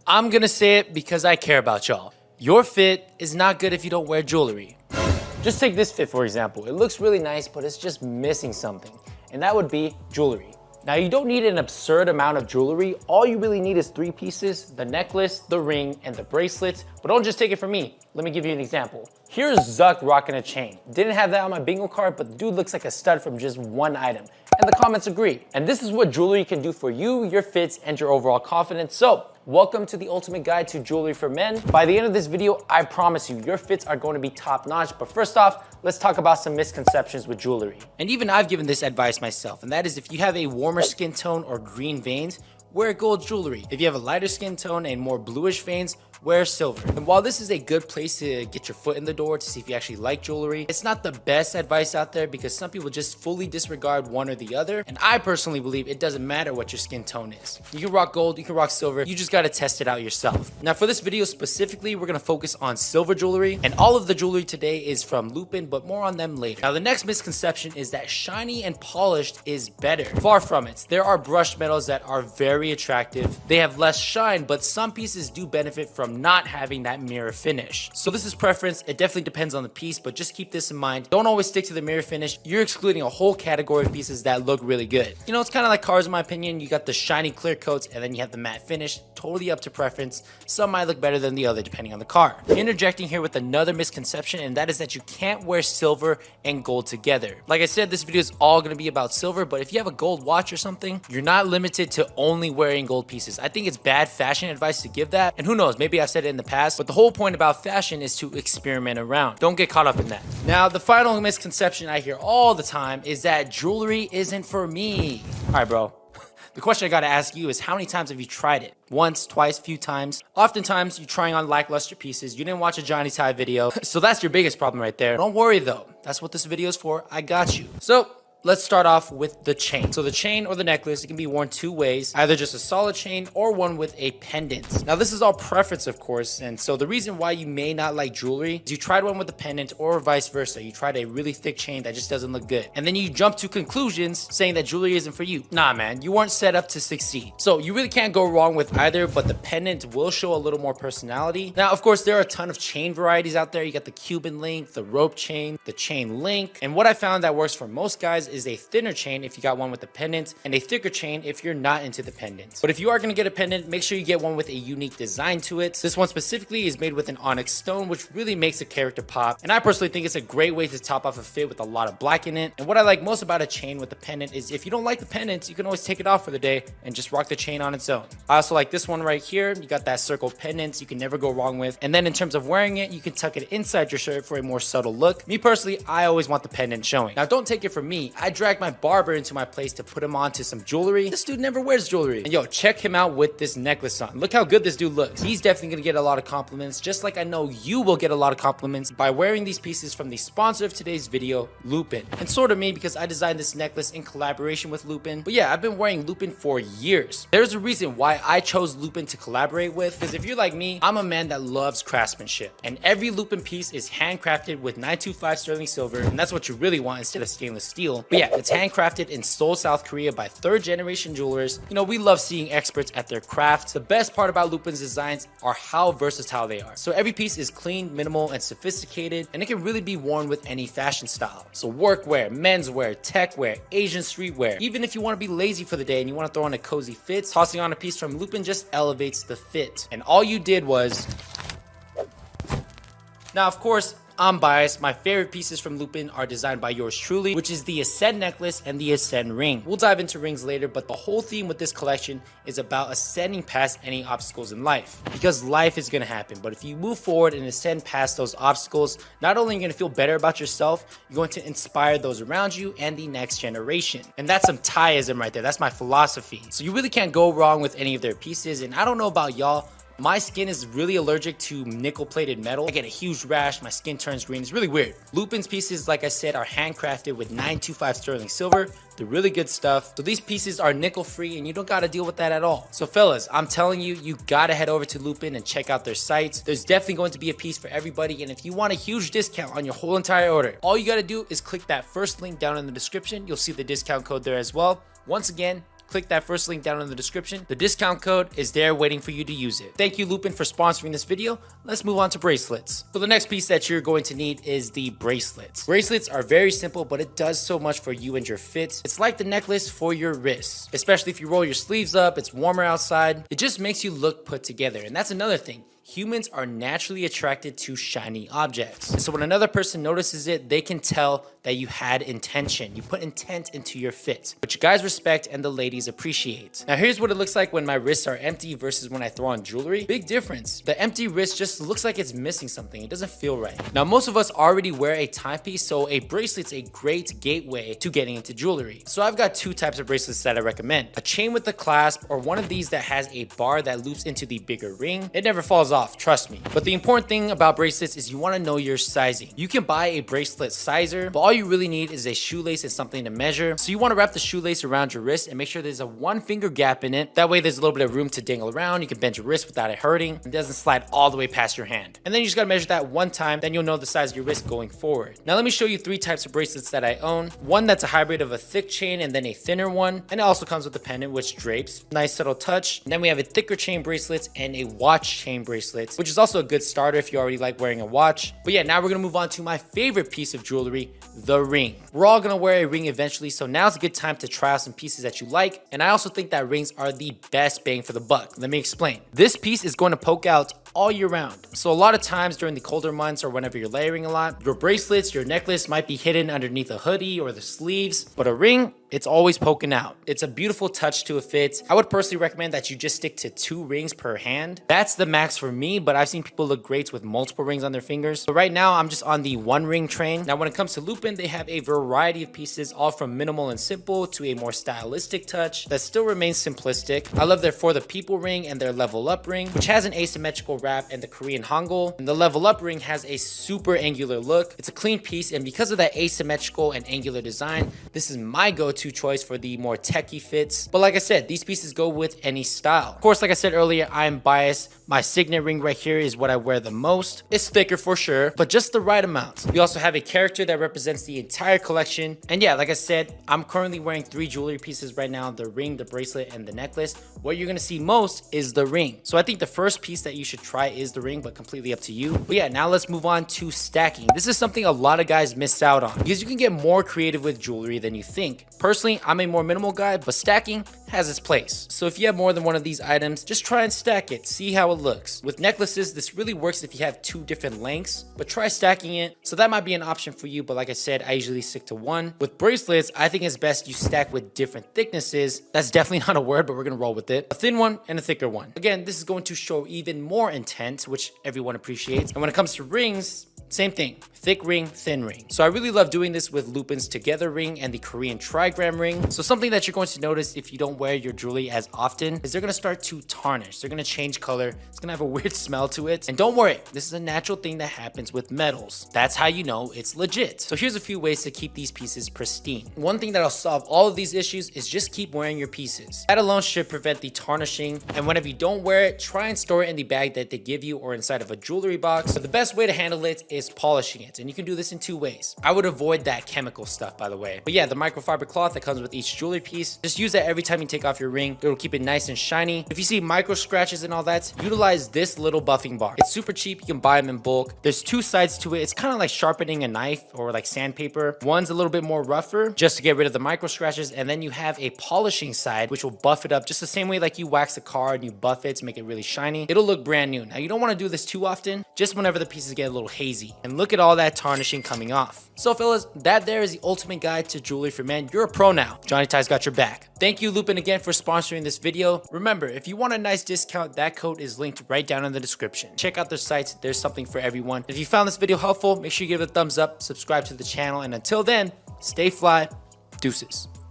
I'm gonna say it because I care about y'all. Your fit is not good if you don't wear jewelry. Just take this fit for example. It looks really nice, but it's just missing something, and that would be jewelry. Now you don't need an absurd amount of jewelry. All you really need is 3 pieces: the necklace, the ring, and the bracelets. But don't just take it from me. Let me give you an example. Here's Zuck rocking a chain. Didn't have that on my bingo card, but the dude looks like a stud from just one item. And the comments agree. And this is what jewelry can do for you, your fits, and your overall confidence. So, welcome to the ultimate guide to jewelry for men. By the end of this video, I promise you, your fits are going to be top notch. But first off, let's talk about some misconceptions with jewelry. And even I've given this advice myself, and that is if you have a warmer skin tone or green veins, wear gold jewelry. If you have a lighter skin tone and more bluish veins, wear silver. And while this is a good place to get your foot in the door to see if you actually like jewelry, it's not the best advice out there because some people just fully disregard one or the other. And I personally believe it doesn't matter what your skin tone is. You can rock gold, you can rock silver, you just gotta test it out yourself. Now for this video specifically, we're gonna focus on silver jewelry, and all of the jewelry today is from Lupin, but more on them later. Now the next misconception is that shiny and polished is better. Far from it. There are brushed metals that are very attractive. They have less shine, but some pieces do benefit from not having that mirror finish. So this is preference. It definitely depends on the piece, but just keep this in mind. Don't always stick to the mirror finish. You're excluding a whole category of pieces that look really good. You know, it's kind of like cars in my opinion. You got the shiny clear coats and then you have the matte finish. Totally up to preference. Some might look better than the other depending on the car. Interjecting here with another misconception, and that is that you can't wear silver and gold together. Like I said, this video is all going to be about silver, but if you have a gold watch or something, you're not limited to only wearing gold pieces. I think it's bad fashion advice to give that, and who knows, maybe I've said it in the past, but the whole point about fashion is to experiment around. Don't get caught up in that. Now, the final misconception I hear all the time is that jewelry isn't for me. All right, bro. The question I gotta ask you is how many times have you tried it? Once, twice, few times? Oftentimes, you're trying on lackluster pieces. You didn't watch a Johnny Ty video. So that's your biggest problem right there. Don't worry though. That's what this video is for. I got you. So, let's start off with the chain. So the chain or the necklace, it can be worn 2 ways, either just a solid chain or one with a pendant. Now this is all preference, of course, and so the reason why you may not like jewelry is you tried one with a pendant or vice versa. You tried a really thick chain that just doesn't look good. And then you jump to conclusions saying that jewelry isn't for you. Nah, man, you weren't set up to succeed. So you really can't go wrong with either, but the pendant will show a little more personality. Now, of course, there are a ton of chain varieties out there. You got the Cuban link, the rope chain, the chain link. And what I found that works for most guys is a thinner chain if you got one with a pendant, and a thicker chain if you're not into the pendant. But if you are going to get a pendant, make sure you get one with a unique design to it. This one specifically is made with an onyx stone, which really makes the character pop. And I personally think it's a great way to top off a fit with a lot of black in it. And what I like most about a chain with a pendant is if you don't like the pendant, you can always take it off for the day and just rock the chain on its own. I also like this one right here. You got that circle pendant you can never go wrong with. And then in terms of wearing it, you can tuck it inside your shirt for a more subtle look. Me personally, I always want the pendant showing. Now don't take it from me. I drag my barber into my place to put him on to some jewelry. This dude never wears jewelry. And yo, check him out with this necklace on. Look how good this dude looks. He's definitely gonna get a lot of compliments, just like I know you will get a lot of compliments by wearing these pieces from the sponsor of today's video, Lupin. And sort of me because I designed this necklace in collaboration with Lupin. But yeah, I've been wearing Lupin for years. There's a reason why I chose Lupin to collaborate with, because if you're like me, I'm a man that loves craftsmanship. And every Lupin piece is handcrafted with 925 sterling silver, and that's what you really want instead of stainless steel. But yeah, it's handcrafted in Seoul, South Korea by 3rd generation jewelers. You know, we love seeing experts at their craft. The best part about Lupin's designs are how versatile they are. So every piece is clean, minimal, and sophisticated, and it can really be worn with any fashion style. So workwear, menswear, techwear, Asian streetwear. Even if you want to be lazy for the day and you want to throw on a cozy fit, tossing on a piece from Lupin just elevates the fit. And all you did was... Now, of course, I'm biased. My favorite pieces from Lupin are designed by yours truly, which is the Ascend necklace and the Ascend ring. We'll dive into rings later, but the whole theme with this collection is about ascending past any obstacles in life. Because life is going to happen, but if you move forward and ascend past those obstacles, not only are you going to feel better about yourself, you're going to inspire those around you and the next generation. And that's some Thaiism right there. That's my philosophy. So you really can't go wrong with any of their pieces. And I don't know about y'all, my skin is really allergic to nickel-plated metal. I get a huge rash, my skin turns green. It's really weird. Lupin's pieces, like I said, are handcrafted with 925 sterling silver. They're really good stuff. So these pieces are nickel-free and you don't gotta deal with that at all. So fellas, I'm telling you, you gotta head over to Lupin and check out their sites. There's definitely going to be a piece for everybody, and if you want a huge discount on your whole entire order, all you gotta do is click that first link down in the description. You'll see the discount code there as well. Once again, click that first link down in the description. The discount code is there waiting for you to use it. Thank you, Lupin, for sponsoring this video. Let's move on to bracelets. So the next piece that you're going to need is the bracelets. Bracelets are very simple, but it does so much for you and your fit. It's like the necklace for your wrists, especially if you roll your sleeves up, it's warmer outside. It just makes you look put together. And that's another thing. Humans are naturally attracted to shiny objects. So when another person notices it, they can tell that you had intention. You put intent into your fit, which guys respect and the ladies appreciate. Now here's what it looks like when my wrists are empty versus when I throw on jewelry. Big difference. The empty wrist just looks like it's missing something. It doesn't feel right. Now most of us already wear a timepiece, so a bracelet's a great gateway to getting into jewelry. So I've got two types of bracelets that I recommend. A chain with a clasp or one of these that has a bar that loops into the bigger ring. It never falls off, trust me. But the important thing about bracelets is you want to know your sizing. You can buy a bracelet sizer, but all you really need is a shoelace and something to measure. So you want to wrap the shoelace around your wrist and make sure there's a 1 finger gap in it. That way there's a little bit of room to dangle around. You can bend your wrist without it hurting. It doesn't slide all the way past your hand. And then you just got to measure that one time, then you'll know the size of your wrist going forward. Now let me show you 3 types of bracelets that I own. One that's a hybrid of a thick chain and then a thinner one. And it also comes with a pendant which drapes. Nice subtle touch. And then we have a thicker chain bracelet and a watch chain bracelet, which is also a good starter if you already like wearing a watch. But yeah, now we're gonna move on to my favorite piece of jewelry, the ring. We're all gonna wear a ring eventually, so now's a good time to try out some pieces that you like. And I also think that rings are the best bang for the buck. Let me explain. This piece is going to poke out all year round. So a lot of times during the colder months or whenever you're layering a lot, your bracelets, your necklace might be hidden underneath a hoodie or the sleeves, but a ring, it's always poking out. It's a beautiful touch to a fit. I would personally recommend that you just stick to 2 rings per hand. That's the max for me, but I've seen people look great with multiple rings on their fingers. So right now I'm just on the 1 ring train. Now when it comes to Lupin, they have a variety of pieces, all from minimal and simple to a more stylistic touch that still remains simplistic. I love their For the People ring and their Level Up ring, which has an asymmetrical wrap and the Korean hangul. And the Level Up ring has a super angular look. It's a clean piece, and because of that asymmetrical and angular design, this is my go-to choice for the more techie fits. But like I said, these pieces go with any style. Of course, like I said earlier, I'm biased. My signet ring right here is what I wear the most. It's thicker for sure, but just the right amount. We also have a character that represents the entire collection. And yeah, like I said, I'm currently wearing 3 jewelry pieces right now: the ring, the bracelet, and the necklace. What you're gonna see most is the ring. So I think the first piece that you should try is the ring, but completely up to you. But yeah, now let's move on to stacking. This is something a lot of guys miss out on because you can get more creative with jewelry than you think. Personally, I'm a more minimal guy, but stacking has its place. So if you have more than one of these items, just try and stack it, see how it looks. With necklaces, this really works if you have 2 different lengths, but try stacking it. So that might be an option for you, but like I said, I usually stick to 1. With bracelets, I think it's best you stack with different thicknesses. That's definitely not a word, but we're gonna roll with it. A thin one and a thicker one. Again, this is going to show even more intent, which everyone appreciates. And when it comes to rings, same thing, thick ring, thin ring. So I really love doing this with Lupin's Together ring and the Korean trigram ring. So something that you're going to notice if you don't wear your jewelry as often is they're gonna start to tarnish. They're gonna change color. It's gonna have a weird smell to it. And don't worry, this is a natural thing that happens with metals. That's how you know it's legit. So here's a few ways to keep these pieces pristine. One thing that'll solve all of these issues is just keep wearing your pieces. That alone should prevent the tarnishing. And whenever you don't wear it, try and store it in the bag that they give you or inside of a jewelry box. But the best way to handle it is polishing it, and you can do this in 2 ways. I would avoid that chemical stuff, by the way. But yeah, the microfiber cloth that comes with each jewelry piece, just use that every time you take off your ring. It'll keep it nice and shiny. If you see micro scratches and all that, utilize this little buffing bar. It's super cheap. You can buy them in bulk. There's 2 sides to it. It's kind of like sharpening a knife or like sandpaper. One's a little bit more rougher just to get rid of the micro scratches, and then you have a polishing side which will buff it up just the same way like you wax a car and you buff it to make it really shiny. It'll look brand new. Now you don't want to do this too often, just whenever the pieces get a little hazy. And look at all that tarnishing coming off. So fellas, that there is the ultimate guide to jewelry for men. You're a pro now. Johnny Ty's got your back. Thank you, Lupin, again for sponsoring this video. Remember, if you want a nice discount, that code is linked right down in the description. Check out their sites. There's something for everyone. If you found this video helpful, make sure you give it a thumbs up, subscribe to the channel, and until then, stay fly. Deuces.